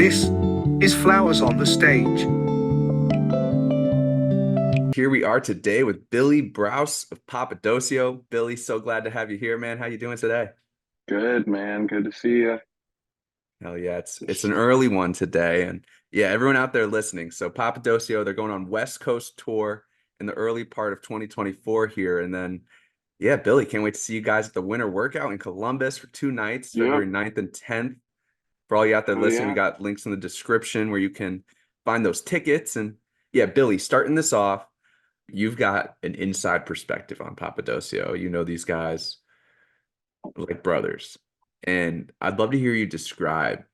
This is Flowers on the Stage. Here we are today with Billy Brouse of Papadosio. Billy, so glad to have you here, man. How you doing today? Good, man. Good to see you. Hell yeah, it's an early one today, and yeah, everyone out there listening. So Papadosio, they're going on West Coast tour in the early part of 2024 here, and then yeah, Billy, can't wait to see you guys at the winter workout in Columbus for 2 nights, Yep. February 9th and 10th. For all you out there Oh, listening, we yeah. got links in the description where you can find those tickets. And yeah, Billy, starting this off, you've got an inside perspective on Papadosio. You know these guys like brothers. And I'd love to hear you describe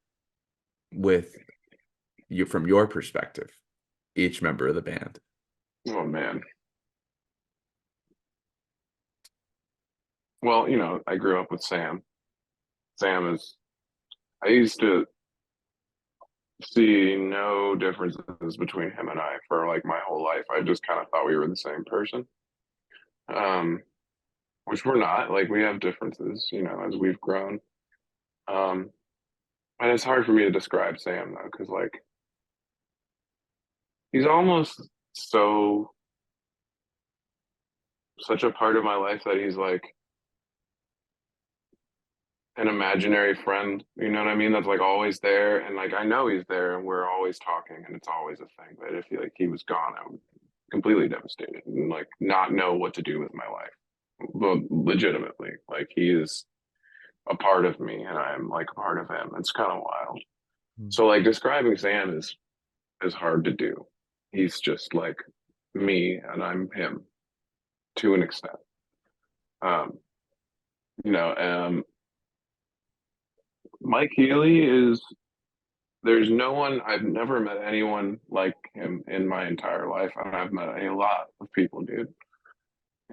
with you from your perspective each member of the band. Oh, man. Well, I grew up with Sam. Sam is, I used to see no differences between him and I for like my whole life. I just kind of thought we were the same person, um, which we're not. Like, we have differences, as we've grown. Um, and it's hard for me to describe Sam, though, because, like, he's almost so, such a part of my life that he's like, an imaginary friend, you know what I mean? That's like always there. And like I know he's there and we're always talking and it's always a thing. But if he was gone, I would completely devastated and like not know what to do with my life. Well, legitimately. Like he is a part of me and I'm like a part of him. It's kind of wild. So like describing Sam is hard to do. He's just like me and I'm him to an extent. Um, you know, um Mike Healy is there's no one, I've never met anyone like him in my entire life. And I've met a lot of people, dude.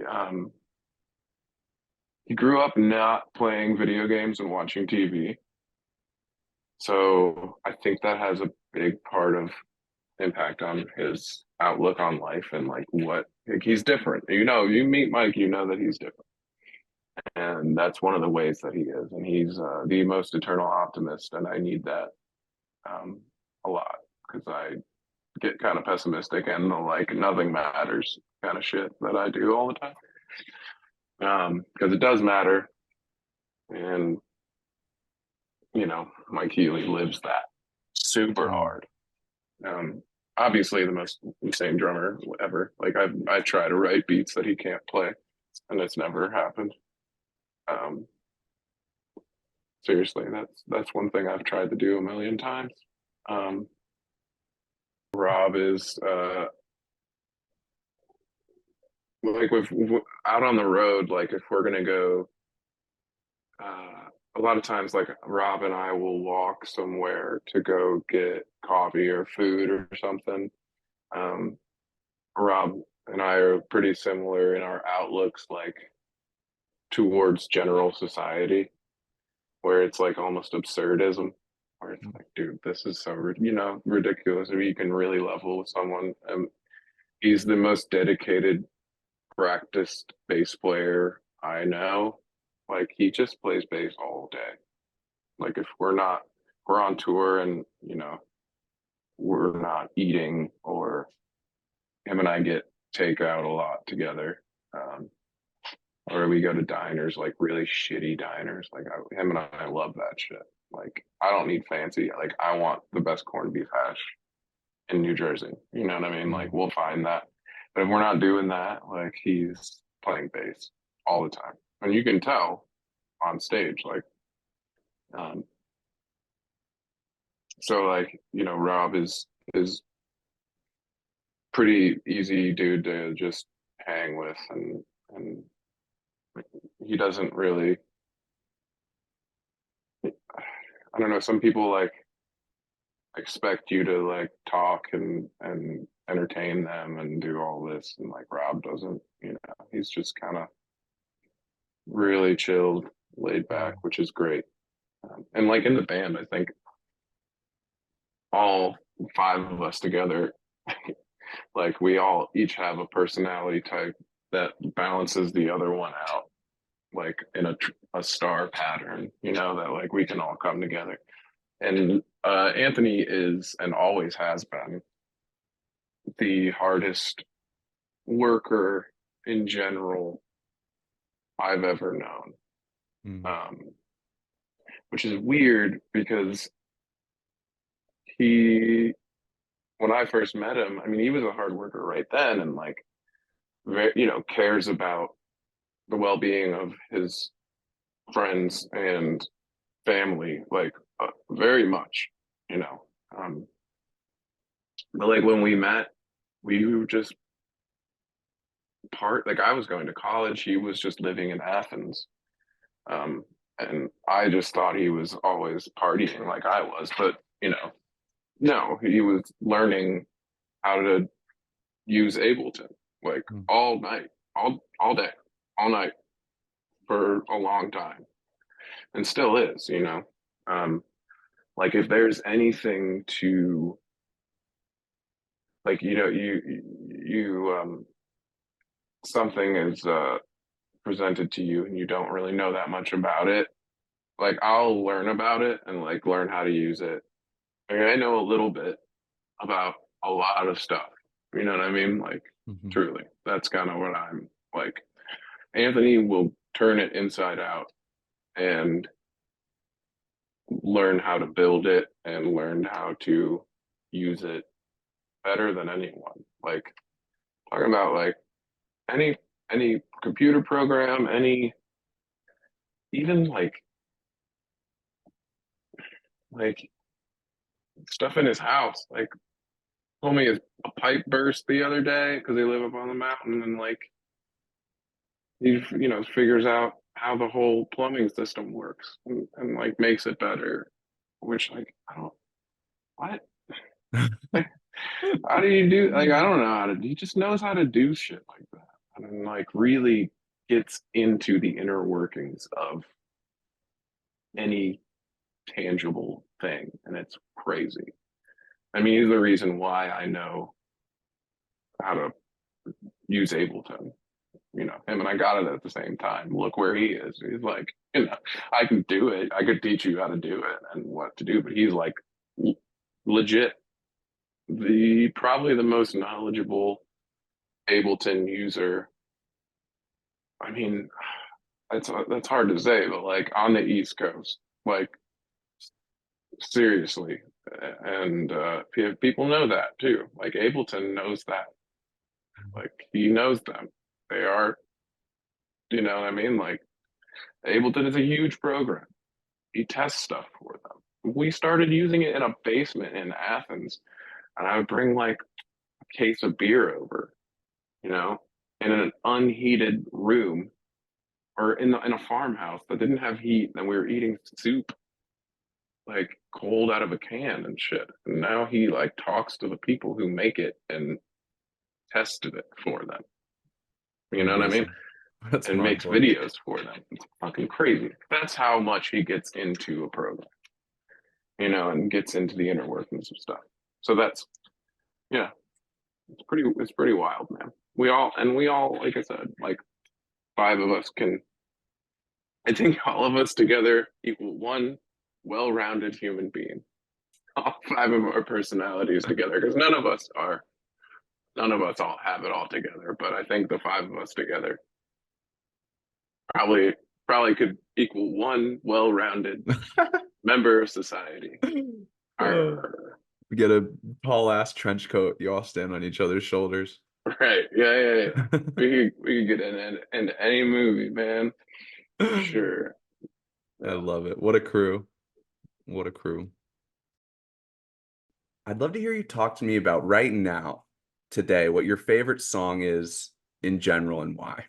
Um, he grew up not playing video games and watching TV. So I think that has a big part of impact on his outlook on life and like what like he's different. You meet Mike, you know that he's different. And that's one of the ways that he is. And he's the most eternal optimist. And I need that um, a lot because I get kind of pessimistic and the like nothing matters kind of shit that I do all the time. Because it does matter. And, Mike Healy lives that super Mm. hard. Um, Obviously the most insane drummer ever. Like I try to write beats that he can't play and it's never happened. Um, Seriously, that's one thing I've tried to do a million times. Um, Rob is like with out on the road, like if we're gonna go a lot of times like Rob and I will walk somewhere to go get coffee or food or something. Um, Rob and I are pretty similar in our outlooks like towards general society, where it's like almost absurdism, where it's like, dude, this is so ridiculous. If you can really level with someone, he's the most dedicated, practiced bass player I know. Like he just plays bass all day. Like if we're on tour and we're not eating or him and I get takeout a lot together. Um, or we go to diners, like really shitty diners. Like him and I love that shit. Like I don't need fancy. Like I want the best corned beef hash in New Jersey. You know what I mean? Like we'll find that. But if we're not doing that, like he's playing bass all the time. And you can tell on stage, like um, so like, Rob is pretty easy dude to just hang with and he doesn't really I don't know, some people like expect you to like talk and entertain them and do all this and like Rob doesn't, he's just kind of really chilled, laid back, which is great. And like in the band, I think all five of us together like we all each have a personality type that balances the other one out like in a star pattern, that like we can all come together. And Anthony is and always has been the hardest worker in general I've ever known. Mm. Um, which is weird because he, when I first met him, I mean, he was a hard worker right then, and like, very, cares about the well-being of his friends and family, like very much, you know. Um, but like when we met, we were just like I was going to college, he was just living in Athens. Um, and I just thought he was always partying like I was, but no, he was learning how to use Ableton like Mm. all night, all day, all night for a long time, and still is. Um, like if there's anything to like, something is presented to you and you don't really know that much about it, like I'll learn about it and like learn how to use it. I mean, I know a little bit about a lot of stuff. You know what I mean? Like, Mhm. truly, that's kind of what I'm like. Anthony will turn it inside out and learn how to build it and learn how to use it better than anyone. Like, talking about like any any computer program, any even like stuff in his house. Like, told me a pipe burst the other day because they live up on the mountain, and like he figures out how the whole plumbing system works, and like makes it better, which like I don't what like, how do you do, like I don't know how to, he just knows how to do shit like that, and like really gets into the inner workings of any tangible thing, and it's crazy. I mean, he's the reason why I know how to use Ableton. Him and I got it at the same time. Look where he is. He's like, I can do it. I could teach you how to do it and what to do. But he's like legit the probably the most knowledgeable Ableton user. I mean, that's hard to say, but like on the East Coast, like seriously. And people know that too. Like Ableton knows that. Like he knows them. They are, you know what I mean? Like Ableton is a huge program. He tests stuff for them. We started using it in a basement in Athens, and I would bring like a case of beer over, you know, in an unheated room or in a farmhouse that didn't have heat, and we were eating soup like cold out of a can and shit. And now he like talks to the people who make it and tested it for them. You know what I mean? Amazing. That's And mind makes blowing. videos for them. It's fucking crazy. That's how much he gets into a program, and gets into the inner workings of stuff. So that's, yeah, it's pretty wild, man. We all, like I said, like five of us can, I think all of us together equal one well-rounded human being. All five of our personalities together, because none of us all have it all together, but I think the five of us together probably could equal one well-rounded member of society. Oh. Arr. We get a tall ass trench coat. You all stand on each other's shoulders. Right. Yeah. We could get into any movie, man. For sure. I Yeah. love it. What a crew. What a crew. I'd love to hear you talk to me about right now, today, what your favorite song is in general and why.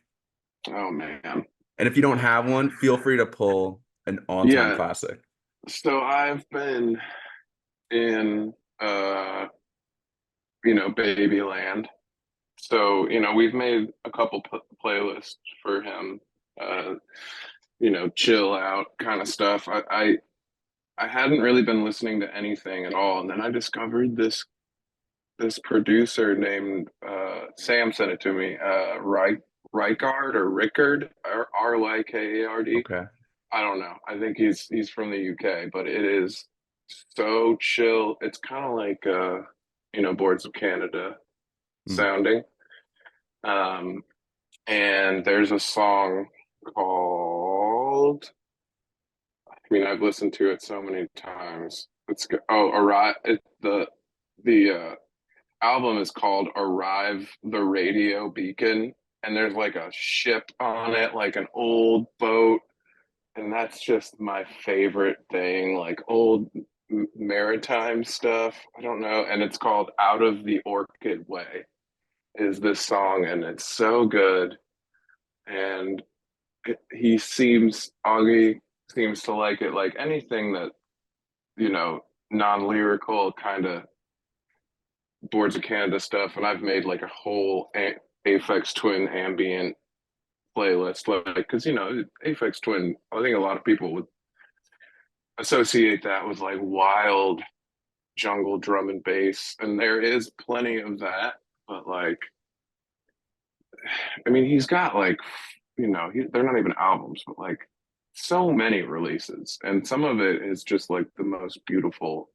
Oh man. And if you don't have one, feel free to pull an all-time Yeah. classic. So I've been in Babyland. So, we've made a couple playlists for him, uh, chill out kind of stuff. I hadn't really been listening to anything at all, and then I discovered this producer named Sam sent it to me, Rykard or Rickard, Rykard. Okay. I don't know. I think he's from the UK, but it is so chill. It's kind of like Boards of Canada Mm. sounding. Um, and there's a song called, I mean, I've listened to it so many times. Arrive. The album is called Arrive the Radio Beacon, and there's like a ship on it, like an old boat, and that's just my favorite thing, like old maritime stuff. I don't know, and it's called Out of the Orchid Way is this song, and it's so good. And Augie seems to like it, like anything that, non-lyrical kind of Boards of Canada stuff. And I've made like a whole Aphex Twin ambient playlist, like, because Aphex Twin, I think a lot of people would associate that with like wild jungle drum and bass, and there is plenty of that. But like, I mean, he's got like, they're not even albums, but like so many releases, and some of it is just like the most beautiful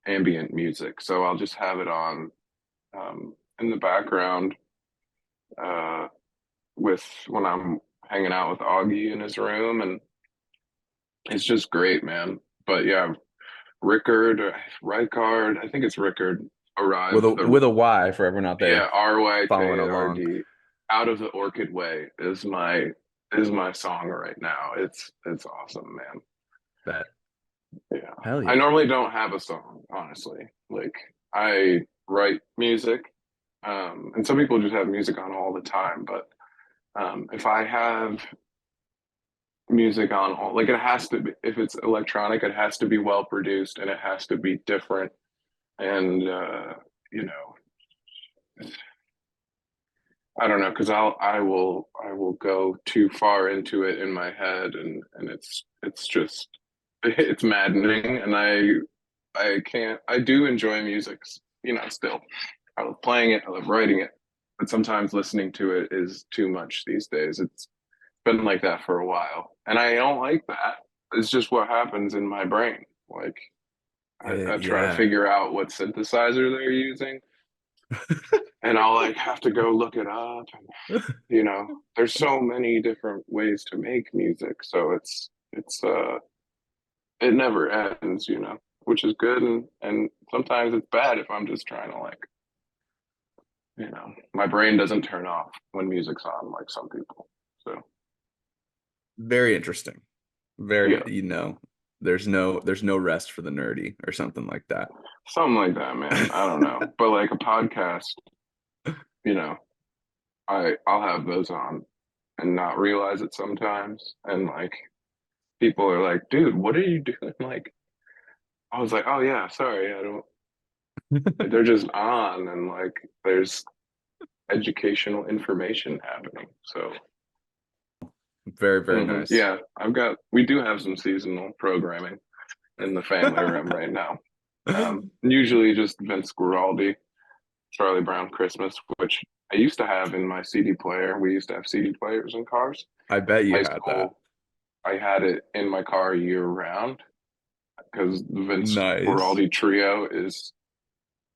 ambient music. So I'll just have it on in the background with when I'm hanging out with Augie in his room, and it's just great, man. But yeah, Rykard, I think it's Rickard. With Arrive a the with a Y for everyone out Yeah, there following along. RYKARD. Out of the Orchid Way is my song right now. It's awesome, man. That Yeah. hell I yeah. normally don't have a song, honestly. Like I write music, and some people just have music on all the time, but if I have music on all, like, it has to be, if it's electronic, it has to be well produced and it has to be different. And you know, I don't know, because I will go too far into it in my head, and it's just it's maddening, and I can't. I do enjoy music, still. I love playing it, I love writing it, but sometimes listening to it is too much these days. It's been like that for a while, and I don't like that. It's just what happens in my brain. Like I try to Yeah. figure out what synthesizer they're using, and I'll like have to go look it up. There's so many different ways to make music, so it never ends, which is good, and sometimes it's bad if I'm just trying to, like, my brain doesn't turn off when music's on like some people. So Very interesting. Very, yeah, there's no rest for the nerdy or something like that. something like that, man. I don't know, but like a podcast, you know, I'll have those on and not realize it sometimes, and like people are like, "Dude, what are you doing?" Like, I was like, "Oh yeah, sorry, I don't." They're just on, and like there's educational information happening. So Very, very nice. yeah, we do have some seasonal programming in the family room right now. Usually just Vince Guaraldi, Charlie Brown Christmas, which I used to have in my CD player. We used to have CD players in cars. I bet you High had that. school, I had it in my car year round because the Vince Nice. Guaraldi trio is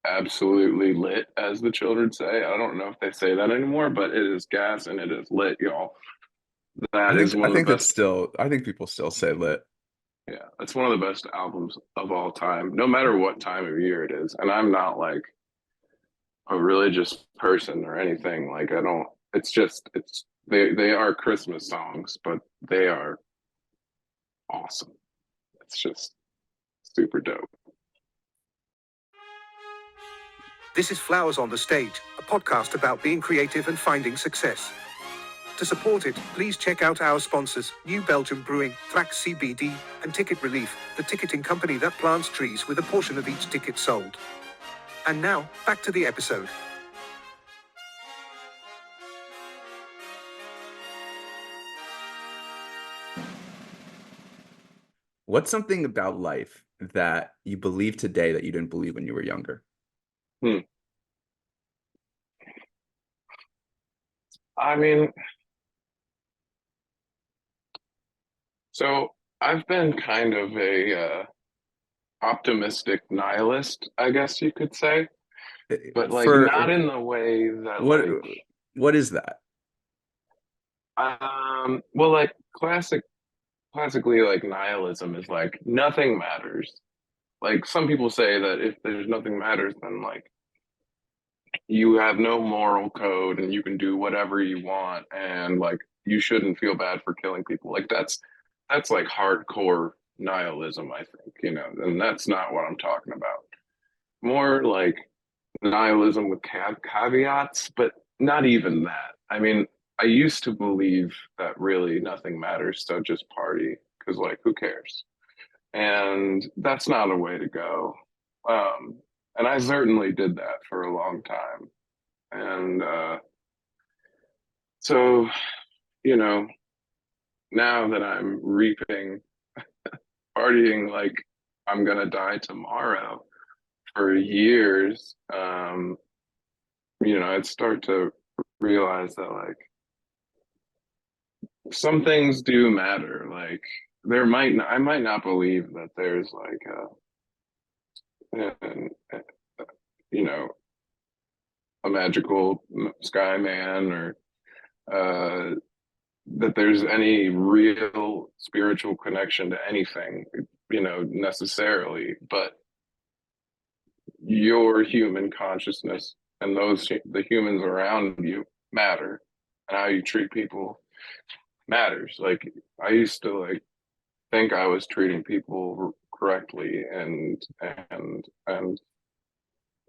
absolutely lit, as the children say. I don't know if they say that anymore, but it is gas and it is lit, y'all. That I is think I one of the think that's best. still I think people still say lit. Yeah, that's one of the best albums of all time, no matter what time of year it is. And I'm not like a religious person or anything. Like, I don't. They are Christmas songs, but they are awesome. It's just super dope. This is Flowers on the Stage, a podcast about being creative and finding success. To support it, please check out our sponsors, New Belgium Brewing, Thrax CBD, and Ticket Relief, the ticketing company that plants trees with a portion of each ticket sold. And now, back to the episode. What's something about life that you believe today that you didn't believe when you were younger? Hmm. I mean, so I've been kind of a optimistic nihilist, I guess you could say, but like not For in the way that what like what is that? well like classically like nihilism is like nothing matters. Like some people say that if there's nothing matters, then like you have no moral code and you can do whatever you want and like you shouldn't feel bad for killing people. Like that's like hardcore nihilism, I think, you know, and that's not what I'm talking about. More like nihilism with caveats, but not even that. I mean, I used to believe that really nothing matters, so just party because like who cares? And that's not a way to go. Um, and I certainly did that for a long time. And so, you know, now that I'm reaping, partying like I'm gonna die tomorrow for years, you know, I'd start to realize that like some things do matter. Like I might not believe that there's like an, you know, a magical sky man or uh, that there's any real spiritual connection to anything, you know, necessarily, but your human consciousness and the humans around you matter, and how you treat people matters. Like I used to like think I was treating people correctly and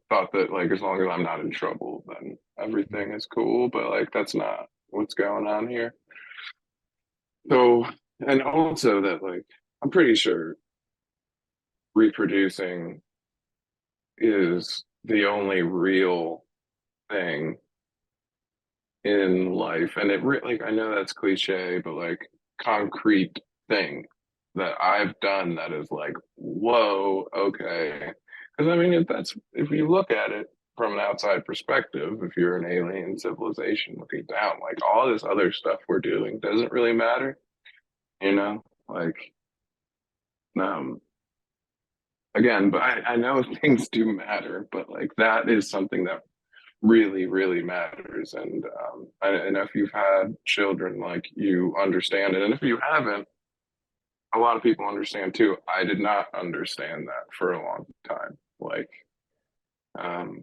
thought that like as long as I'm not in trouble, then everything is cool. But like that's not what's going on here. So and also that like I'm pretty sure reproducing is the only real thing in life, and like I know that's cliche, but like concrete thing that I've done that is like, whoa, okay. Because I mean, if you look at it from an outside perspective, if you're an alien civilization looking down, like all this other stuff we're doing doesn't really matter, you know? Like, um, again, but I know things do matter, but like that is something that really, really matters. And if you've had children, like you understand it. And if you haven't, a lot of people understand too. I did not understand that for a long time. Like, um,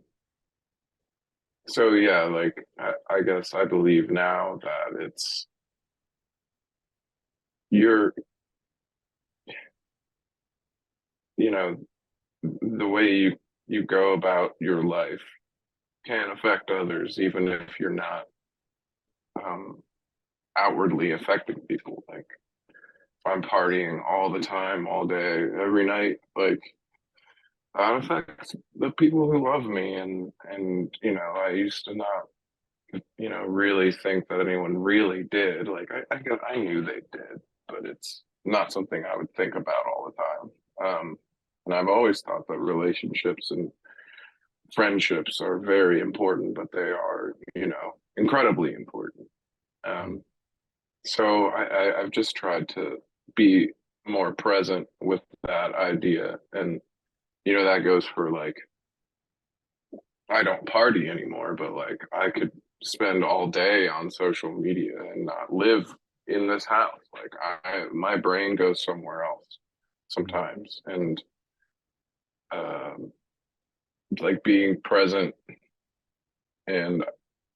so yeah, like I guess I believe now that it's your, you know, the way you go about your life can affect others, even if you're not um, outwardly affecting people. Like if I'm partying all the time, all day, every night, like that affects the people who love me. And you know, I used to not, you know, really think that anyone really did. Like I knew they did, but it's not something I would think about all the time. And I've always thought that relationships and friendships are very important, but they are, you know, incredibly important. Um, so I've just tried to be more present with that idea. And, you know, that goes for like, I don't party anymore, but like I could spend all day on social media and not live in this house. Like my brain goes somewhere else sometimes. And, um, like being present and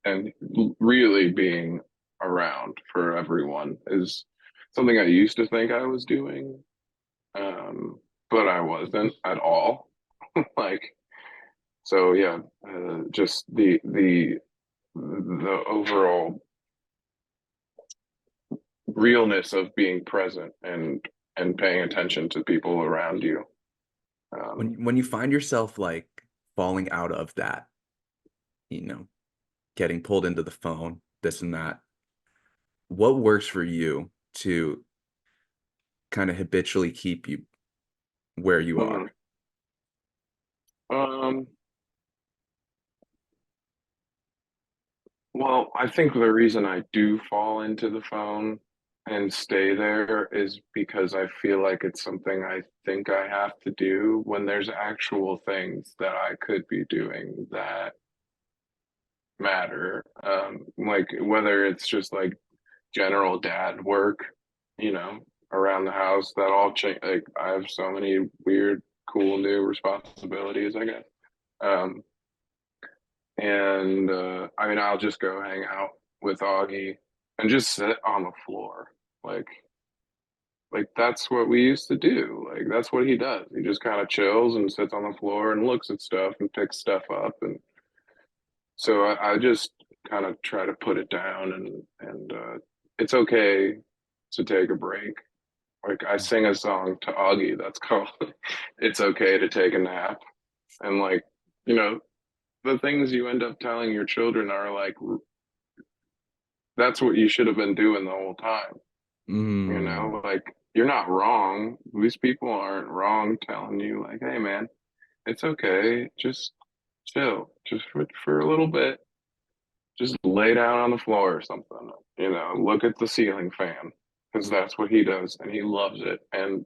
and really being around for everyone is something I used to think I was doing, but I wasn't at all. Like so, yeah, just the overall realness of being present and paying attention to people around you. When you find yourself like falling out of that, you know, getting pulled into the phone, this and that, what works for you to kind of habitually keep you where you Mhm. are? Um, well, I think the reason I do fall into the phone and stay there is because I feel like it's something I think I have to do when there's actual things that I could be doing that matter. Like whether it's just like general dad work, you know, around the house that all change. Like I have so many weird, cool new responsibilities, I guess. Um, and I mean, I'll just go hang out with Augie and just sit on the floor, like that's what we used to do. Like that's what he does. He just kind of chills and sits on the floor and looks at stuff and picks stuff up. And so I just kind of try to put it down, and it's okay to take a break. Like I sing a song to Augie that's called "It's Okay to Take a Nap," and like you know the things you end up telling your children are like that's what you should have been doing the whole time. You Mm. know, like you're not wrong. These people aren't wrong telling you like, hey man, it's okay. Just chill. Just for a little bit. Just lay down on the floor or something. You know, look at the ceiling fan because that's what he does and he loves it. And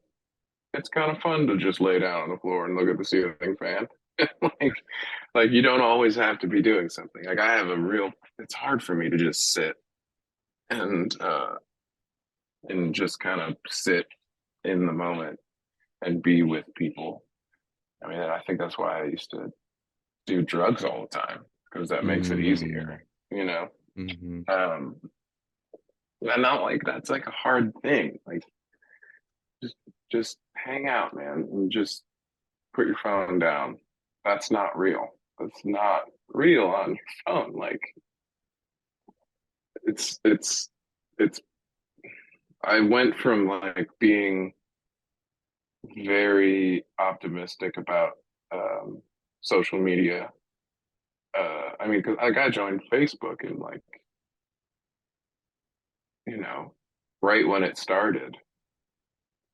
it's kind of fun to just lay down on the floor and look at the ceiling fan. like you don't always have to be doing something. Like I have a real it's hard for me to just sit and just kind of sit in the moment and be with people. I mean, I think that's why I used to do drugs all the time because that makes it Mm. easier, you know. Hmm. Um, and not like that's like a hard thing. Like just just hang out, man, and just put your phone down. That's not real. That's not real on your phone. Like it's. I went from like being very optimistic about um, social media. I mean, because like I joined Facebook and like you know, right when it started,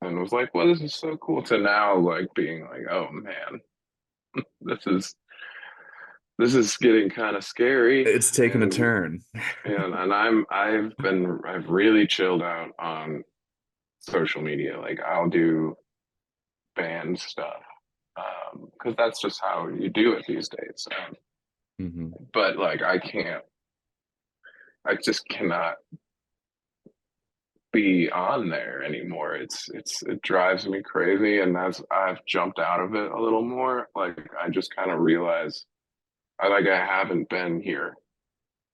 and was like, "Well, this is so cool." To now, like being like, "Oh man, this is this is getting kind of scary," It's taken a turn. and I've really chilled out on social media. Like I'll do band stuff because that's just how you do it these days. Hmm. But like I just cannot be on there anymore. It drives me crazy, and as I've jumped out of it a little more, like I just kind of realize I haven't been here,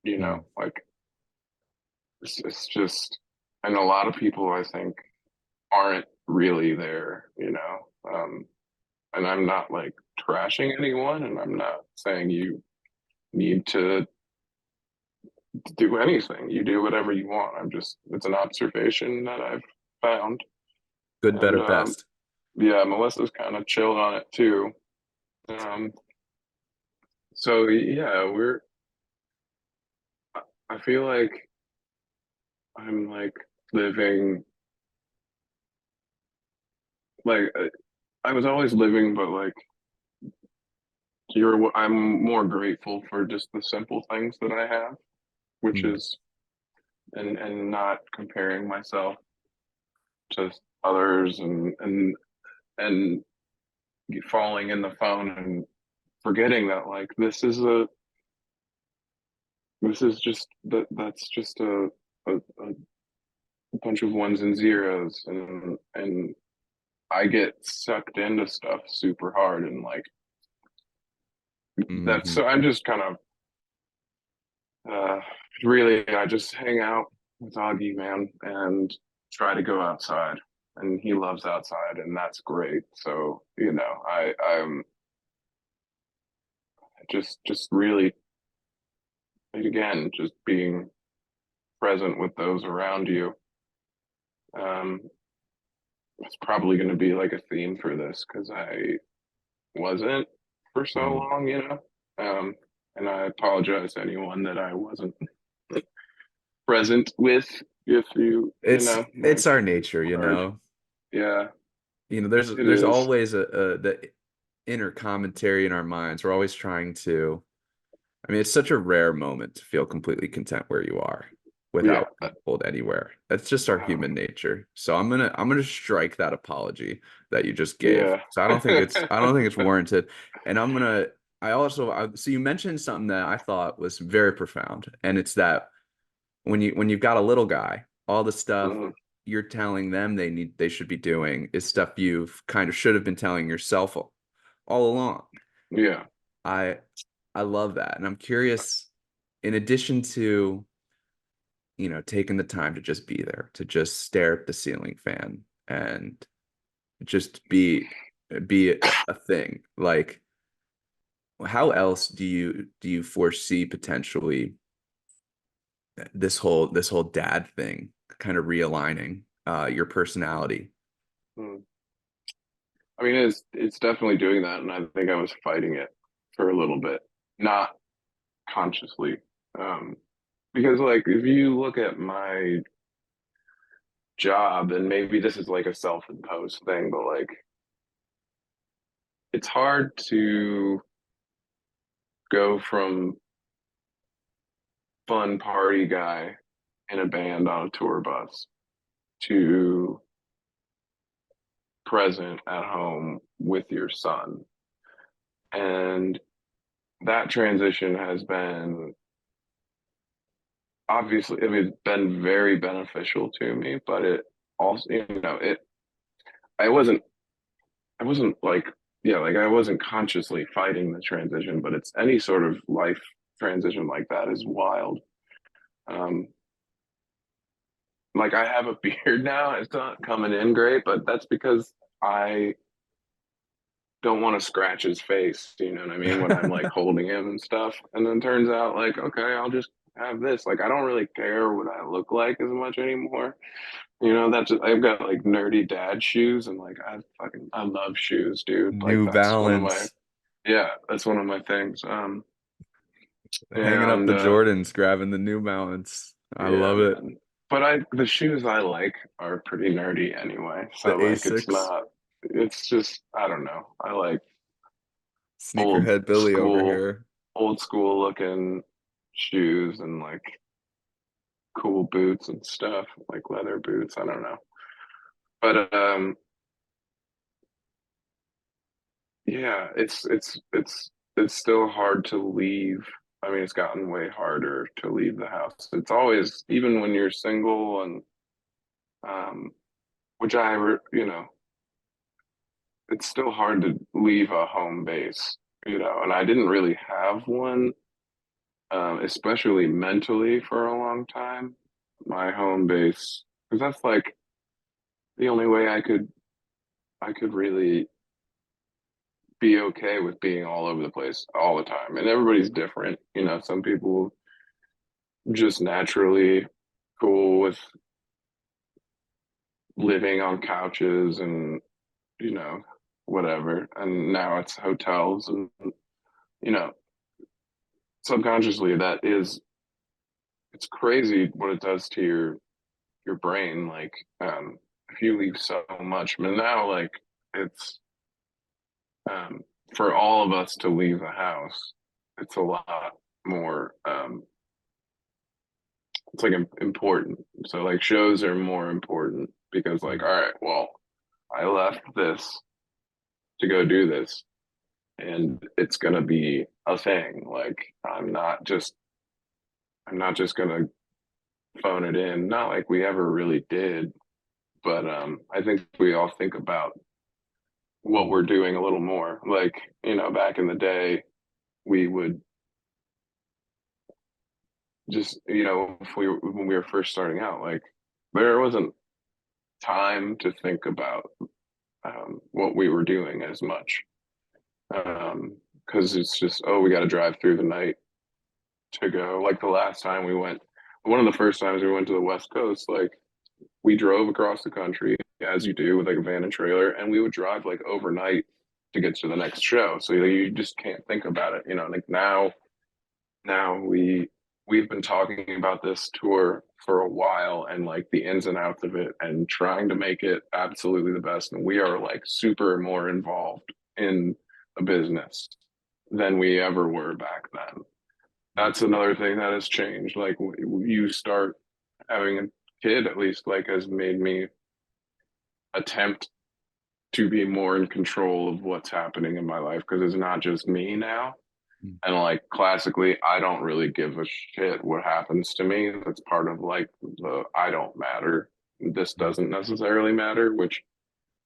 you know, Mm. like it's just, and a lot of people I think aren't really there, you know. And I'm not like trashing anyone, and I'm not saying you need to do anything. You do whatever you want. I'm just it's an observation that I've found, Good, and better, best. yeah, Melissa's kind of chilled on it too. Um, so yeah, I feel like I'm like living like I was always living, but like I'm more grateful for just the simple things that I have, which Mm. is and not comparing myself to others and falling in the phone and forgetting that like this is just that's just a bunch of ones and zeros and I get sucked into stuff super hard and like that's Hmm. so I'm just kind of uh really I just hang out with Augie man and try to go outside and he loves outside and that's great so you know I'm just really again just being present with those around you um it's probably going to be like a theme for this because I wasn't for so Mm. long, you know. Um, and I apologize to anyone that I wasn't present with. If you know, It's like our it's nature, you hard. know. Yeah, it There's is. always the inner commentary in our minds. We're always trying to. I mean, it's such a rare moment to feel completely content where you are. Yeah. without being pulled anywhere. That's just our human nature. So I'm gonna strike that apology that you just gave. Yeah. So I don't think it's warranted. And so you mentioned something that I thought was very profound, and it's that when you've got a little guy, all the stuff Mhm. you're telling them they should be doing is stuff you've kind of should have been telling yourself all along. Yeah. I I love that. And I'm curious, in addition to, taking the time to just be there, to just stare at the ceiling fan and just be a thing. Like, how else do you foresee potentially this whole dad thing kind of realigning your personality? Mm. I mean, it's definitely doing that, and I think I was fighting it for a little bit, not consciously. Um, because like if you look at my job, and maybe this is like a self-imposed thing, but like it's hard to go from fun party guy in a band on a tour bus to present at home with your son. And that transition has been obviously, I mean, it's been very beneficial to me, but it also, I wasn't, I wasn't like, yeah, like I wasn't consciously fighting the transition, but it's any sort of life transition like that is wild. Um, like I have a beard now, it's not coming in great, but that's because I don't want to scratch his face, you know what I mean, when I'm like holding him and stuff. And then turns out like, okay, I'll just have this. Like I don't really care what I look like as much anymore. That's just I've got like nerdy dad shoes and like I love shoes, dude. Like New that's one of my Balance, yeah, that's one of my things. hanging up And the Jordans, grabbing the New Balance. I yeah, love it. man. But the shoes I like are pretty nerdy anyway. The So like Asics, it's just I don't know. I like old sneakerhead Billy over school here. old school looking shoes and like cool boots and stuff, like leather boots. I don't know. But yeah, it's still hard to leave. I mean, it's gotten way harder to leave the house. It's always, even when you're single and um which it's still hard to leave a home base, and I didn't really have one, especially mentally for a long time. My home base, because that's like the only way I could really be okay with being all over the place all the time. And everybody's different. Some people just naturally cool with living on couches and, you know, whatever. And now it's hotels and, you know, subconsciously it's crazy what it does to your brain. Like, if you leave so much, but now like it's, um, for all of us to leave the house, it's a lot more, it's like important. So like shows are more important because like, all right, well, I left this to go do this and it's gonna be a thing. Like I'm not just gonna phone it in. Not like we ever really did, but I think we all think about what we're doing a little more. Like, back in the day, we would just, if when we were first starting out, like there wasn't time to think about what we were doing as much. Because it's just, oh, we got to drive through the night to go. Like the last time we went, one of the first times we went to the West Coast, like we drove across the country as you do with like a van and trailer, and we would drive like overnight to get to the next show. So you just can't think about it, like now we've been talking about this tour for a while and like the ins and outs of it and trying to make it absolutely the best. And we are like super more involved in a business than we ever were back then. That's another thing that has changed. Like you start having a kid at least like has made me attempt to be more in control of what's happening in my life because it's not just me now. Mm. And like classically, I don't really give a shit what happens to me. That's part of like the I don't matter. This doesn't necessarily matter, which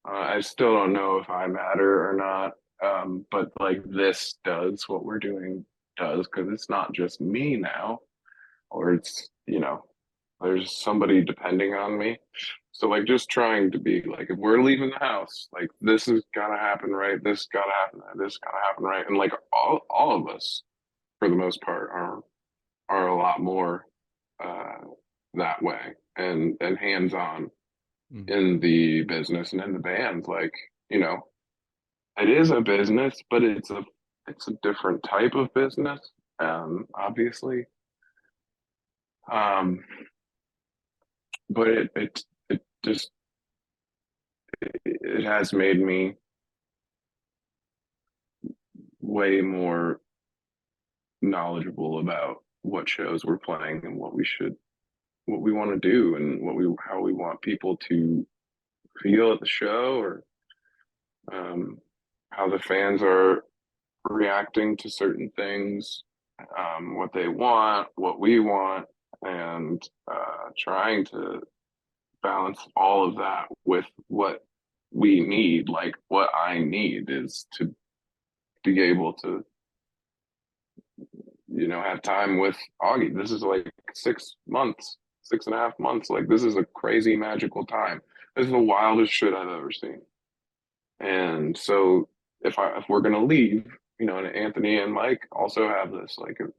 I still don't know if I matter or not. But like this does, what we're doing does, because it's not just me now, or it's, there's somebody depending on me. So like just trying to be like, if we're leaving the house, like this has gotta happen right, this gotta happen, this gotta happen right. And like all of us for the most part are a lot more uh that way and hands on Mm. in the business and in the bands. Like, you know, it is a business, but it's a different type of business, obviously. Um, but it just it has made me way more knowledgeable about what shows we're playing and what we want to do and how we want people to feel at the show, or um, how the fans are reacting to certain things, what they want, what we want, and trying to balance all of that with what we need. Like what I need is to be able to, have time with Augie. This is like 6 months, 6.5 months. Like this is a crazy magical time. This is the wildest shit I've ever seen. And so if we're gonna leave, and Anthony and Mike also have this, like, and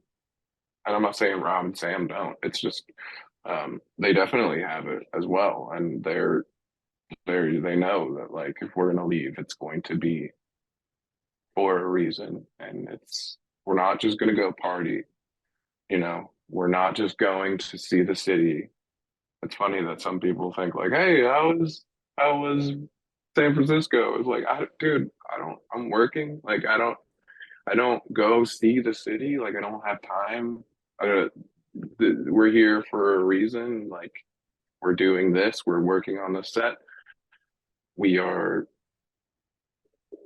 I'm not saying Rob and Sam don't. It's just they definitely have it as well, and they know that like if we're gonna leave, it's going to be for a reason, and we're not just gonna go party. We're not just going to see the city. It's funny that some people think like, "Hey, how was San Francisco?" It's like, dude, I'm working. Like, I don't go see the city. Like, I don't have time. We're here for a reason. Like, we're doing this. We're working on the set. We are,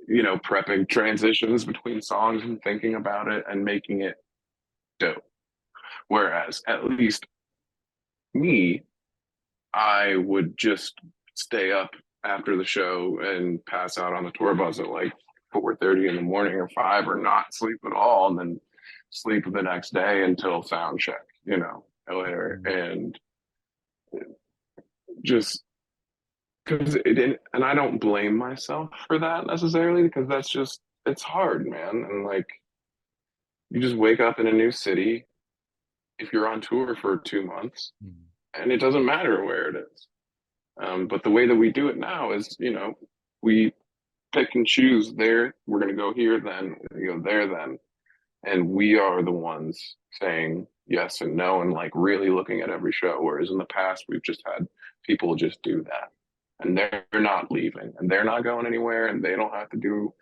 prepping transitions between songs and thinking about it and making it dope. Whereas, at least me, I would just stay up after the show and pass out on the tour bus at like 4:30 in the morning or 5, or not sleep at all, and then sleep the next day until sound check, later. Mm. And just because it didn't, and I don't blame myself for that necessarily, because it's hard, man. And like, you just wake up in a new city if you're on tour for 2 months, Mm. and it doesn't matter where it is. But the way that we do it now is, we pick and choose there. We're going to go here then, go there then. And we are the ones saying yes and no and like really looking at every show. Whereas in the past, we've just had people just do that. And they're not leaving and they're not going anywhere and they don't have to do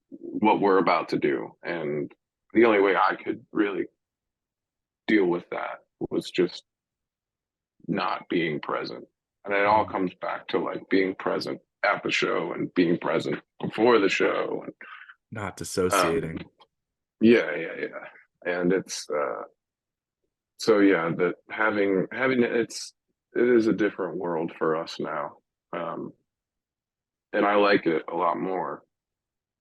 what we're about to do. And the only way I could really deal with that was just not being present. And it all Mm. comes back to like being present at the show and being present before the show. Not And dissociating. yeah, yeah, yeah. And it's so yeah, that having it is a different world for us now. Um, and I like it a lot more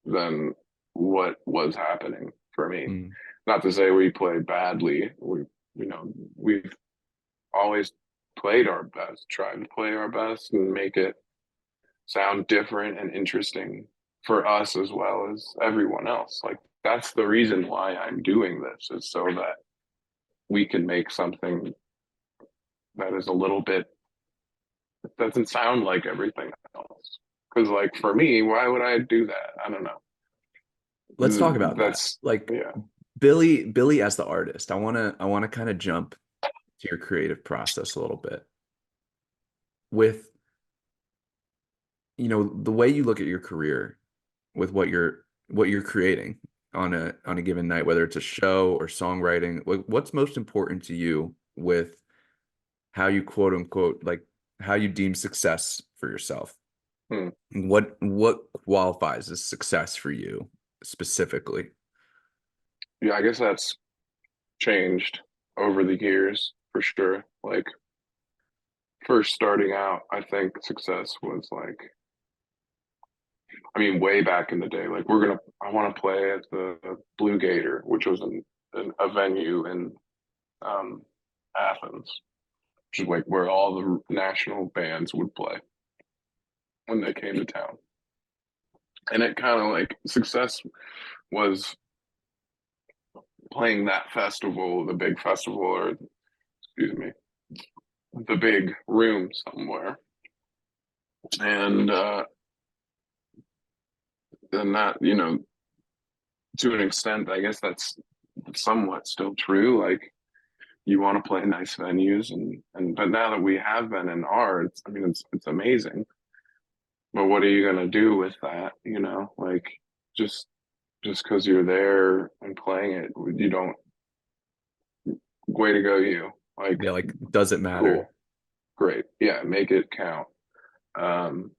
than what was happening for me. Mm. Not to say we played badly. We've always played our best, tried to play our best and make it sound different and interesting for us as well as everyone else. Like that's the reason why I'm doing this, is so that we can make something that is a little bit that doesn't sound like everything else. Because like for me, why would I do that? I don't Let's talk know. about that. That's Like yeah. Billy as the artist. I want to kind of jump to your creative process a little bit with, the way you look at your career with what you're creating on a given night, whether it's a show or songwriting. What's most important to you with how you quote unquote, like how you deem success for yourself. Hmm. What qualifies as success for you specifically? Yeah, I guess that's changed over the years for sure. Like first starting out, I think success was like, I mean, way back in the day, like I want to play at the Blue Gator, which was a venue in um, Athens, which is like where all the national bands would play when they came to town. And it kind of like success was playing that festival, the big festival, or excuse me, the big room somewhere. And then that, you know, to an extent, I guess that's somewhat still true. Like you want to play nice venues and but now that we have been and are, I mean it's amazing. But what are you gonna do with that? You know, like just just because you're there and playing it, you don't way to go you. Like Yeah, like does it matter? cool, great, yeah, make it count. Um,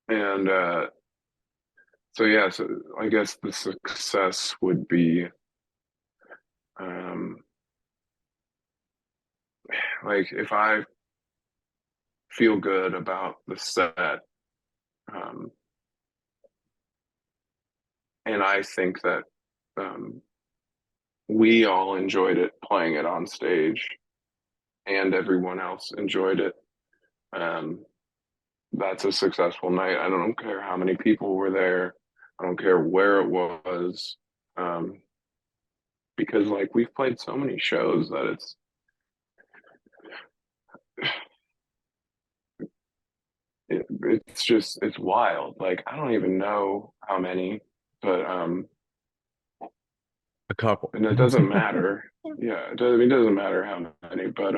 and so yeah, so I guess the success would be um, like if I feel good about the set, um, and I think that um, we all enjoyed it playing it on stage, and everyone else enjoyed it. Um, that's a successful night. I don't care how many people were there. I don't care where it was, um, because like we've played so many shows that it's just it's wild. Like I don't even know how many, but A couple. and it doesn't matter. Yeah, it doesn't matter how many, but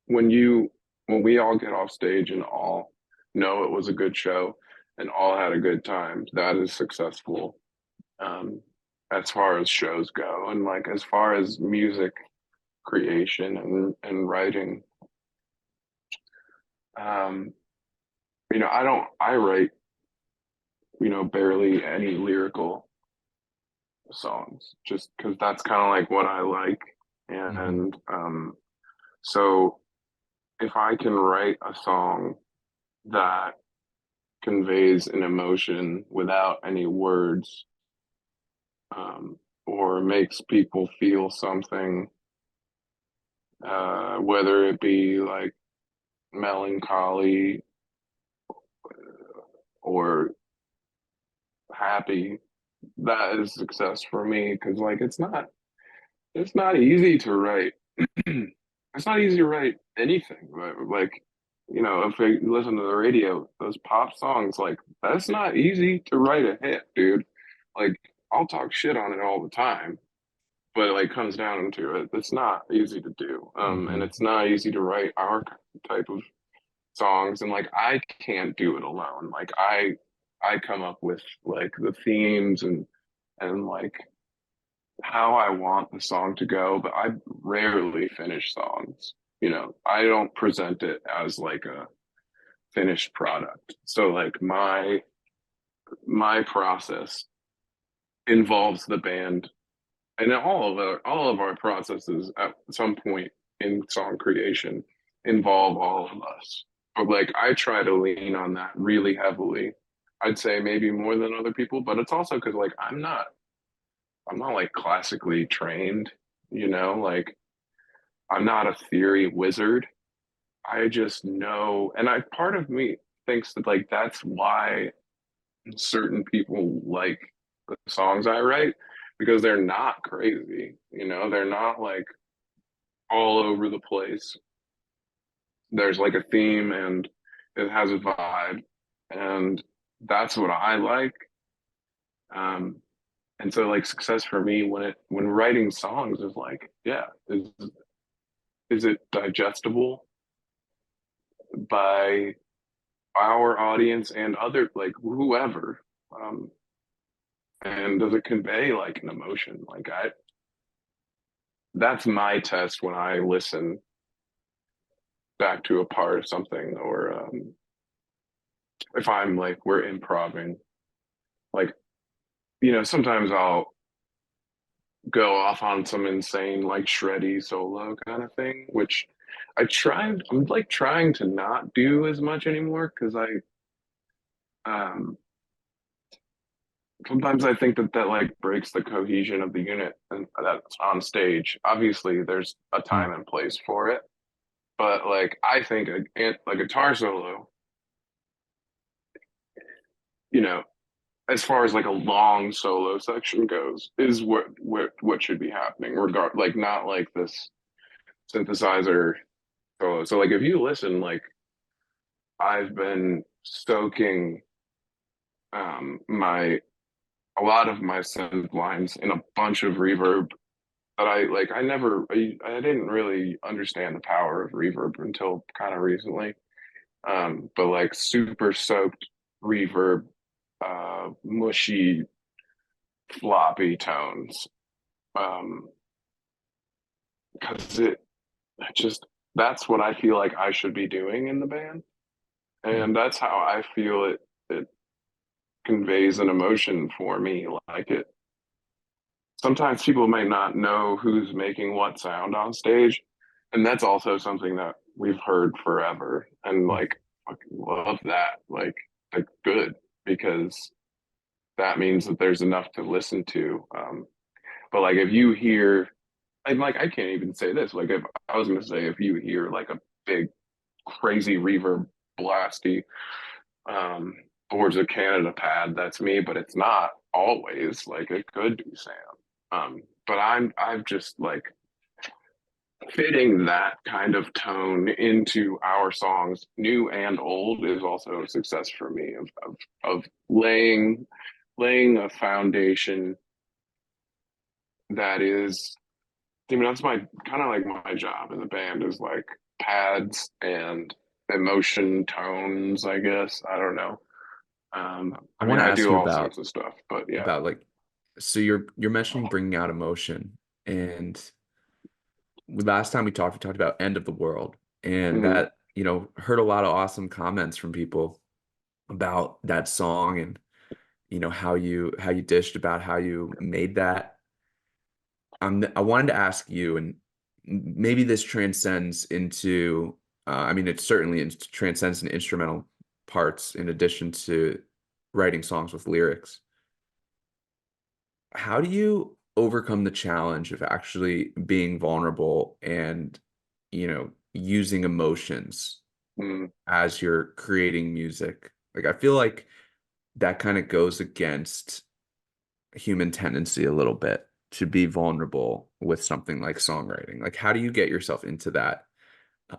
when you when we all get off stage and all know it was a good show and all had a good time, that is successful. Um, as far as shows go, and like as far as music creation and writing, um, you know, I write, you know, barely any lyrical songs just because that's kind of like what I like. Mhm. And so if I can write a song that conveys an emotion without any words, or makes people feel something, whether it be like melancholy or happy, that is success for me because like it's not easy to write. It's not easy to write anything. Like, you know, if you listen to the radio, those pop songs, like that's not easy to write a hit, dude. Like I'll talk shit on it all the time, but it like comes down to it. It's not easy to do. And Mhm. it's not easy to write our type of songs. And like I can't do it alone. Like I come up with like the themes and like how I want the song to go, but I rarely finish songs. You know, I don't present it as like a finished product. So like my process involves the band and all of our processes at some point in song creation involve all of us. But like I try to lean on that really heavily. I'd say maybe more than other people, but it's also because like I'm not like classically trained, you know, like I'm not a theory wizard. I just know, and I part of me thinks that like that's why certain people like the songs I write because they're not crazy, you know, they're not like all over the place. There's like a theme and it has a vibe, and that's what I like. Um, and so like success for me when writing songs is like, yeah, is it digestible by our audience and other like whoever? Um, and does it convey like an emotion? Like I that's my test when I listen back to a part of something, or if I'm like we're improving, like sometimes I'll go off on some insane like shreddy solo kind of thing, which I'm like trying to not do as much anymore because um sometimes I think that like breaks the cohesion of the unit and that's on stage. Obviously there's a Mm. time and place for it, but like I think a guitar solo, you know, as far as like a long solo section goes, is what should be happening, like not like this synthesizer solo. So like if you listen, like I've been soaking my a lot of my synth lines in a bunch of reverb that I didn't really understand the power of reverb until kind of recently. But like super soaked reverb, mushy, floppy tones. Um, because it just that's what I feel like I should be doing in the band. Mm. And that's how I feel it conveys an emotion for me. Like it sometimes people may not know who's making what sound on stage. And that's also something that we've heard forever. And Mm. like fucking love that. Like good because that means that there's enough to listen to. But like if you hear and like I can't even say this, like if I was gonna say if you hear like a big crazy reverb blasty um Boards of Canada pad, that's me, but it's not always. Like it could be Sam. But I've just like fitting that kind of tone into our songs, new and old, is also a success for me of laying a foundation that is that's my kind of like my job in the band is like pads and emotion tones, I guess. I don't know. I I mean, want to I ask do you all sorts of stuff, but yeah. about so you're mentioning bringing out emotion, and last time we talked about End of the World, and Mhm. that, heard a lot of awesome comments from people about that song, and how you dished about how you made that. I wanted to ask you, and maybe this transcends into, I mean, it certainly transcends into instrumental parts in addition to writing songs with lyrics. How do you overcome the challenge of actually being vulnerable and, using emotions Mm. as you're creating music? Like, I feel like that kind of goes against human tendency a little bit to be vulnerable with something like songwriting. Like, how do you get yourself into that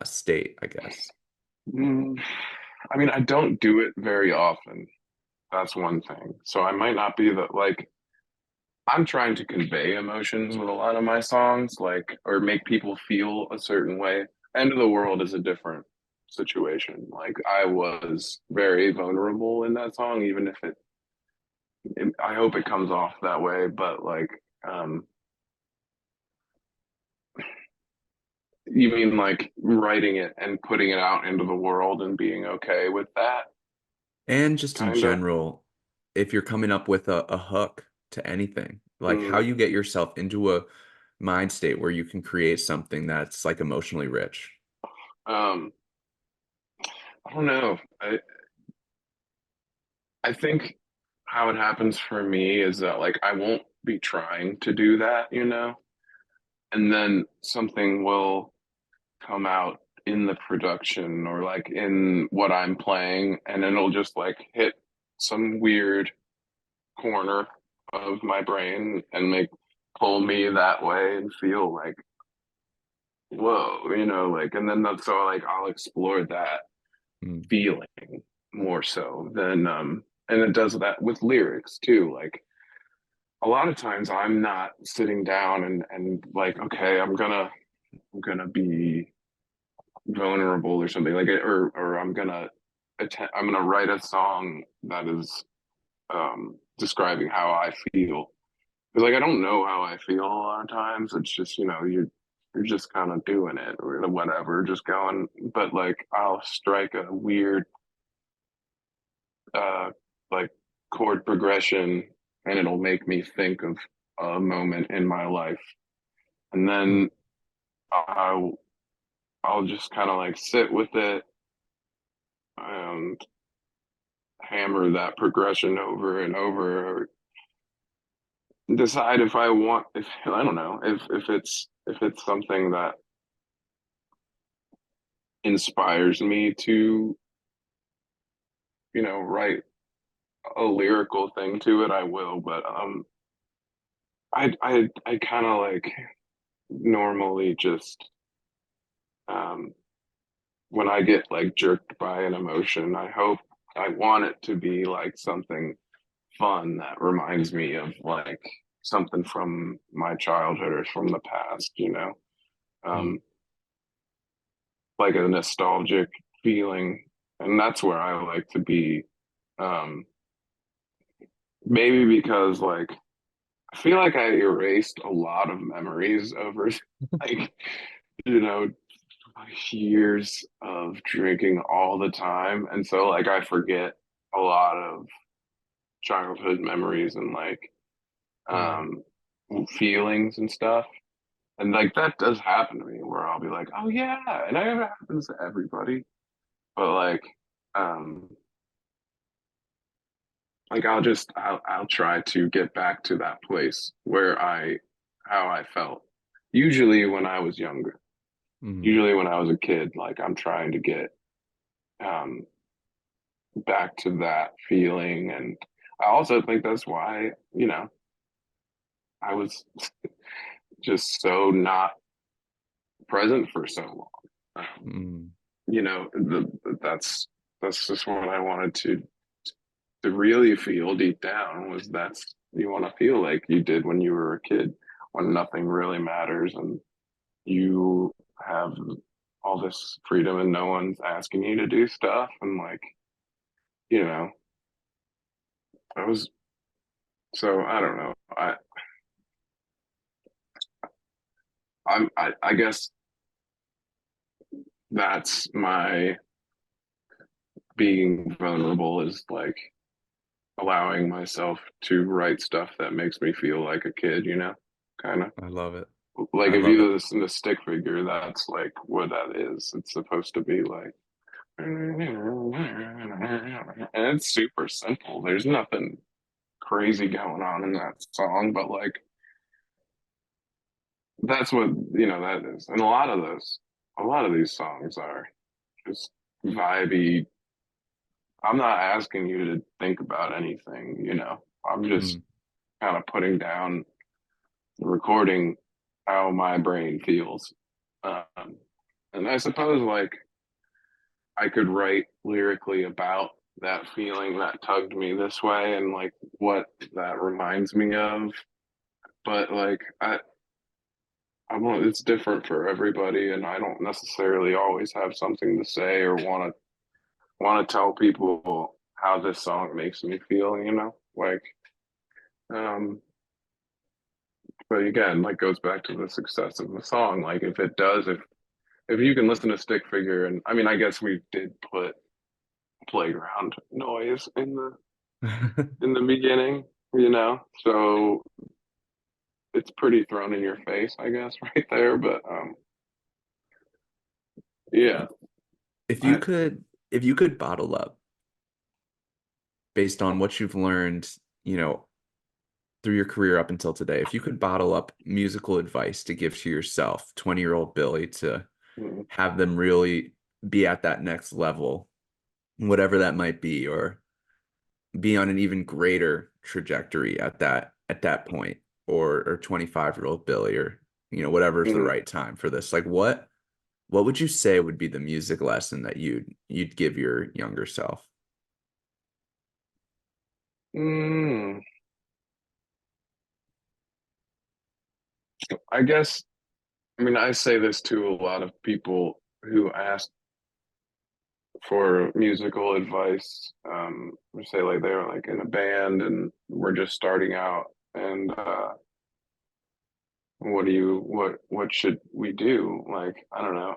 state, I guess? Mm. I mean, I don't do it very often. That's one thing. So I might not be the like I'm trying to convey emotions with a lot of my songs, like or make people feel a certain way. End of the World is a different situation. Like I was very vulnerable in that song, even if I hope it comes off that way, but like um you mean like writing it and putting it out into the world and being okay with that And just in kind of. general, if you're coming up with a hook to anything, like how Mm, you get yourself into a mind state where you can create something that's like emotionally rich. um I don't know. I think how it happens for me is that like I won't be trying to do that, and then something will come out in the production or like in what I'm playing, and it'll just like hit some weird corner of my brain and make pull me that way and feel like whoa, like and then that's so like I'll explore that Mm. feeling more so than and it does that with lyrics too. Like a lot of times I'm not sitting down and like, okay, I'm gonna be vulnerable or something like it, or I'm gonna write a song that is describing how I feel. Because like I don't know how I feel a lot of times. It's just, you're just kind of doing it or whatever, just going. But like I'll strike a weird uh like chord progression, and it'll make me think of a moment in my life, and Hmm. then I'll I'll just kind of like sit with it and hammer that progression over and over, or decide if I want, if I don't know, if it's something that inspires me to, write a lyrical thing to it, I will. But I kind of like normally just um when I get like jerked by an emotion, I want it to be like something fun that reminds me of like something from my childhood or from the past, Hmm. um, like a nostalgic feeling. And that's where I like to be. Um, Maybe because like I feel like I erased a lot of memories over like, you know, years of drinking all the time. And so like I forget a lot of childhood memories and like Hmm. um feelings and stuff. And like that does happen to me where I'll be like, oh yeah, and I know it happens to everybody, but um like I'll try to get back to that place where I how I felt. Usually when I was younger. Hmm. Usually when I was a kid, like I'm trying to get um back to that feeling. And I also think that's why, I was just so not present for so long. Hmm. That's just what I wanted to really feel deep down was that's you want to feel like you did when you were a kid, when nothing really matters and you have all this freedom and no one's asking you to do stuff. And like, you know, I was so I don't know. I guess that's my being vulnerable is like allowing myself to write stuff that makes me feel like a kid, kind of. I love it. Like I if love it. you listen to stick figure, that's like what that is. It's supposed to be like, and it's super simple. There's nothing crazy going on in that song, but like that's what that is. And a lot of these songs are just vibey. I'm not asking you to think about anything, I'm just Hmm. kind of putting down, recording how my brain feels. And I suppose like I could write lyrically about that feeling that tugged me this way and like what that reminds me of. But like I want it's different for everybody, and I don't necessarily always have something to say or want to tell people how this song makes me feel. Like um. But again, like goes back to the success of the song. Like if it does, if you can listen to Stick Figure, and I mean, I guess we did put playground noise in the beginning, so it's pretty thrown in your face, I guess, right there. But yeah, If you I could, if you could bottle up based on what you've learned, you know, through your career up until today, if you could bottle up musical advice to give to yourself, 20-year-old Billy, to mm, have them really be at that next level, whatever that might be, or be on an even greater trajectory at that point, or 25-year-old Billy, or whatever's the mm, right time for this. Like what would you say would be the music lesson that you'd give your younger self? mm, I guess I mean I say this to a lot of people who ask for musical advice. Say like they're like in a band and we're just starting out, and what should we do? Like, I don't know.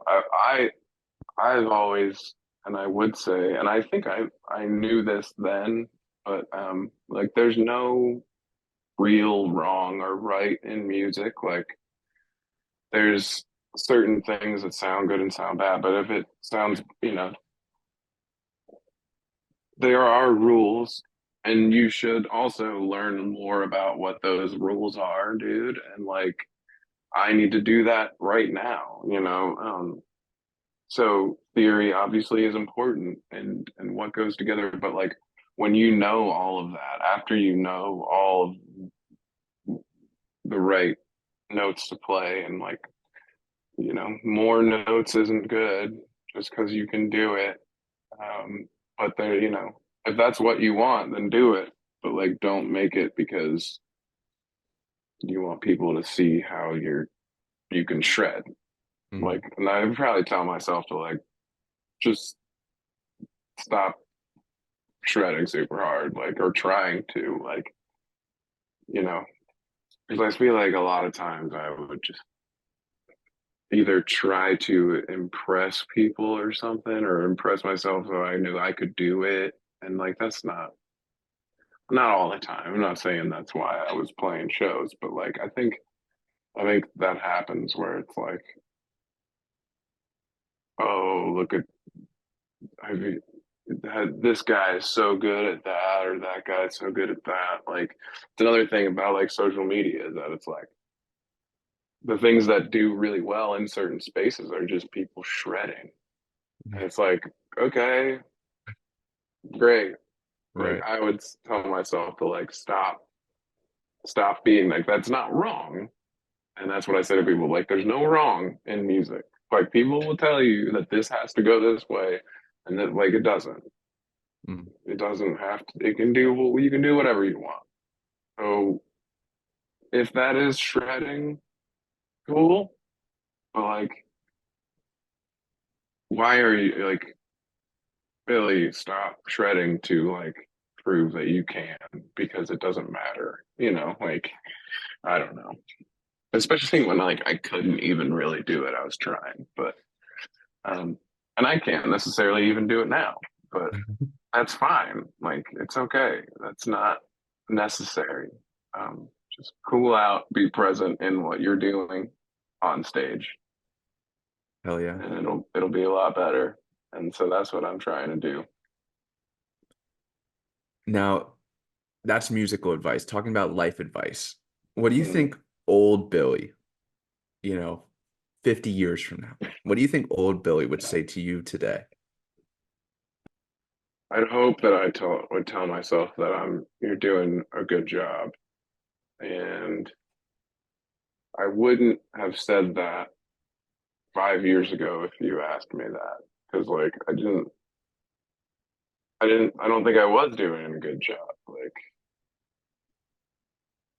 I've always, and I would say, and I think I knew this then, but like there's no real wrong or right in music. Like there's certain things that sound good and sound bad, but if it sounds, there are rules, and you should also learn more about what those rules are, dude. And like I need to do that right now, so theory obviously is important and what goes together, but like when you know all of that, after you know all of the right notes to play, and like, more notes isn't good just because you can do it. But there, if that's what you want, then do it. But like don't make it because you want people to see how you can shred. Mm. Like, and I probably tell myself to like just stop shredding super hard, like, or trying to, like, you know, because I feel like a lot of times I would just either try to impress people or something, or impress myself so I knew I could do it. And like, that's not all the time. I'm not saying that's why I was playing shows, but like, I think that happens where it's like, oh, look at, I mean, this guy is so good at that, or that guy is so good at that. Like, it's another thing about like social media is that it's like the things that do really well in certain spaces are just people shredding. And it's like, okay, great. Like Right. I would tell myself to like stop being like that's not wrong. And that's what I say to people. Like, there's no wrong in music. Like people will tell you that this has to go this way, and that like it doesn't. Mm. It doesn't have to. It can do. You can do whatever you want. So if that is shredding, cool. But like, why are you like Billy? Stop shredding to like prove that you can, because it doesn't matter. Like I don't know. Especially when like I couldn't even really do it. I was trying, but um, and I can't necessarily even do it now. But that's fine. Like it's okay. That's not necessary. Just cool out, be present in what you're doing on stage, Hell yeah. and it'll be a lot better. And so that's what I'm trying to do. Now, that's musical advice. Talking about life advice. What do you Mm. think old Billy, you know, 50 years from now, what do you think old Billy would say to you today? I'd hope that would tell myself that you're doing a good job, and I wouldn't have said that 5 years ago if you asked me that, because like I don't think I was doing a good job. Like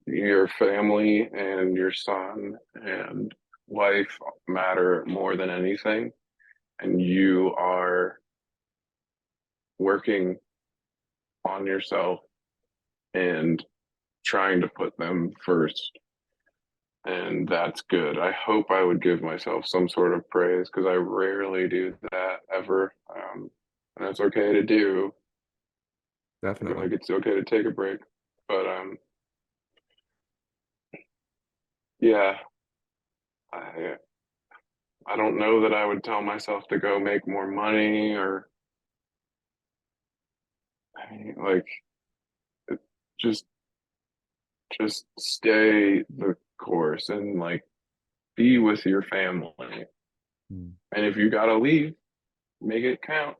your family and your son and wife matter more than anything, and you are working on yourself and trying to put them first, and that's good. I hope I would give myself some sort of praise because I rarely do that ever, and it's okay to do. Definitely. Like it's okay to take a break, but yeah, I I don't know that I would tell myself to go make more money, or I mean, like just just stay the course and like be with your family. Mm. And if you gotta leave, make it count.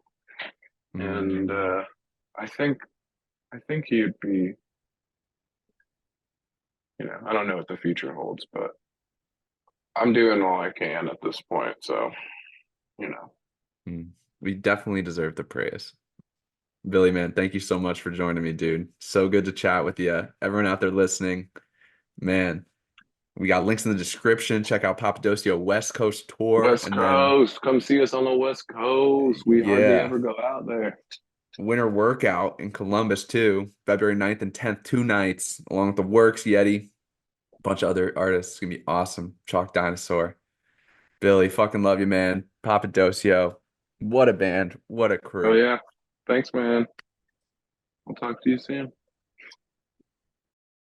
Mm. And I think I think you'd be, I don't know what the future holds, but I'm doing all I can at this point. So, you know, Mm. We definitely deserve the praise. Billy, man, thank you so much for joining me, dude. So good to chat with you. Everyone out there listening, man, we got links in the description. Check out Papadosio West Coast tour. West And then, Coast, come see us on the West Coast. We hardly yeah, ever go out there. winter workout in Columbus too, February 9th and 10th, 2 nights, along with the Works Yeti. bunch of other artists. It's gonna be awesome. Chalk Dinosaur. Billy, fucking love you, man. Papadosio. What a band. What a Oh crew. yeah. Thanks, man. I'll talk to you soon.